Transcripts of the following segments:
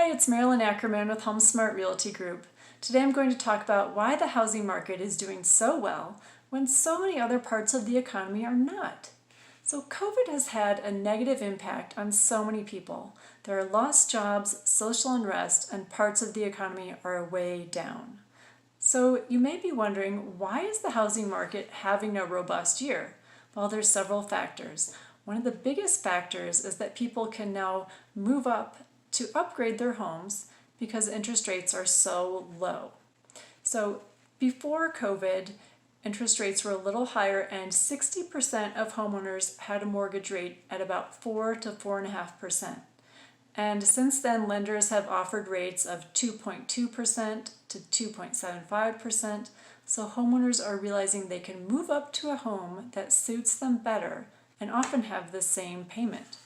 Hi, it's Marilyn Ackerman with HomeSmart Realty Group. Today I'm going to talk about why the housing market is doing so well when so many other parts of the economy are not. So COVID has had a negative impact on so many people. There are lost jobs, social unrest, and parts of the economy are way down. So you may be wondering, why is the housing market having a robust year? Well, there's several factors. One of the biggest factors is that people can now move up to upgrade their homes because interest rates are so low. So before COVID, interest rates were a little higher and 60% of homeowners had a mortgage rate at about 4 to 4.5%. And since then, lenders have offered rates of 2.2% to 2.75%, so homeowners are realizing they can move up to a home that suits them better and often have the same payment.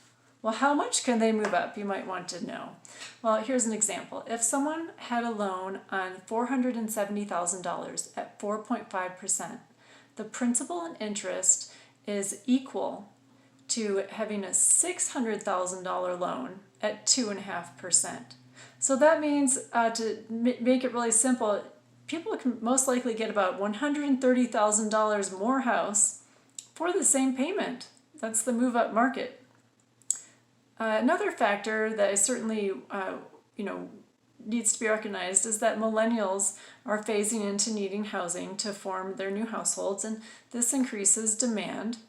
Well, how much can they move up, you might want to know. Well, here's an example. If someone had a loan on $470,000 at 4.5%, the principal and interest is equal to having a $600,000 loan at 2.5%. So that means, to make it really simple, people can most likely get about $130,000 more house for the same payment. That's the move-up market. Another factor that is certainly needs to be recognized is that millennials are phasing into needing housing to form their new households, and this increases demand.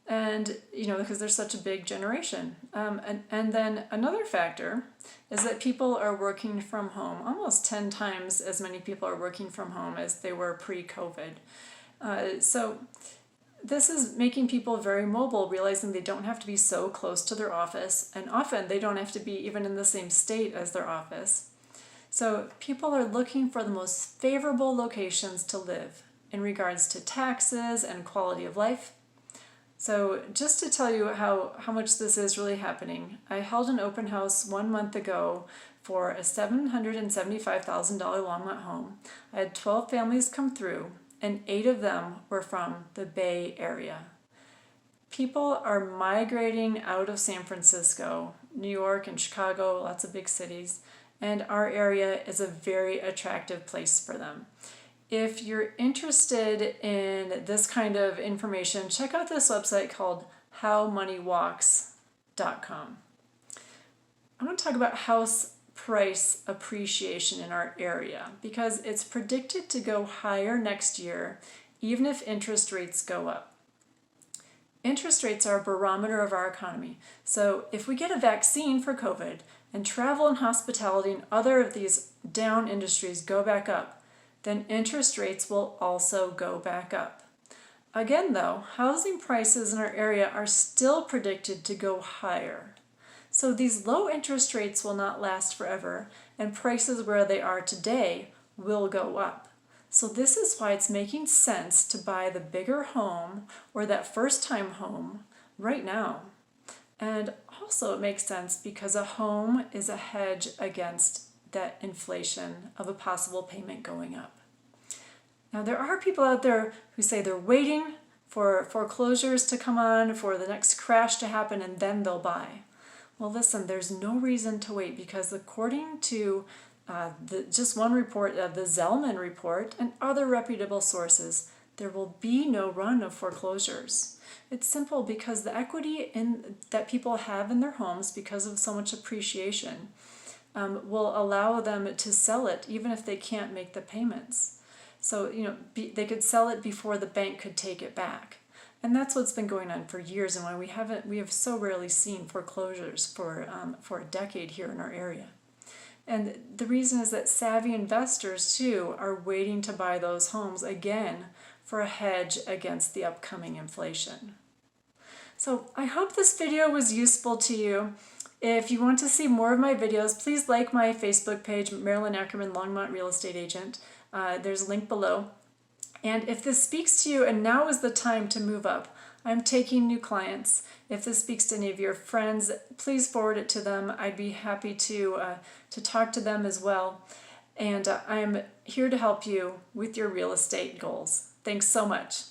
Because they're such a big generation. And then another factor is that people are working from home. Almost 10 times as many people are working from home as they were pre-COVID. So this is making people very mobile, realizing they don't have to be so close to their office, and often they don't have to be even in the same state as their office. So people are looking for the most favorable locations to live in regards to taxes and quality of life. So just to tell you how much this is really happening, I held an open house 1 month ago for a $775,000 Longmont home. I had 12 families come through, and 8 of them were from the Bay Area. People are migrating out of San Francisco, New York and Chicago, lots of big cities, and our area is a very attractive place for them. If you're interested in this kind of information, check out this website called howmoneywalks.com. I want to talk about house price appreciation in our area because it's predicted to go higher next year even if interest rates go up. Interest rates are a barometer of our economy. So if we get a vaccine for COVID and travel and hospitality and other of these down industries go back up, then interest rates will also go back up. Again though, housing prices in our area are still predicted to go higher. So these low interest rates will not last forever, and prices where they are today will go up. So this is why it's making sense to buy the bigger home or that first-time home right now. And also it makes sense because a home is a hedge against that inflation of a possible payment going up. Now there are people out there who say they're waiting for foreclosures to come on, for the next crash to happen, and then they'll buy. Well, listen, there's no reason to wait because according to just one report, the Zellman report, and other reputable sources, there will be no run of foreclosures. It's simple because the equity that people have in their homes because of so much appreciation will allow them to sell it even if they can't make the payments. So, they could sell it before the bank could take it back. And that's what's been going on for years and why we have so rarely seen foreclosures for a decade here in our area. And the reason is that savvy investors too are waiting to buy those homes again for a hedge against the upcoming inflation. So I hope this video was useful to you. If you want to see more of my videos, please like my Facebook page, Marilyn Ackerman, Longmont Real Estate Agent. There's a link below. And if this speaks to you and now is the time to move up, I'm taking new clients. If this speaks to any of your friends, please forward it to them. I'd be happy to talk to them as well. And I'm here to help you with your real estate goals. Thanks so much.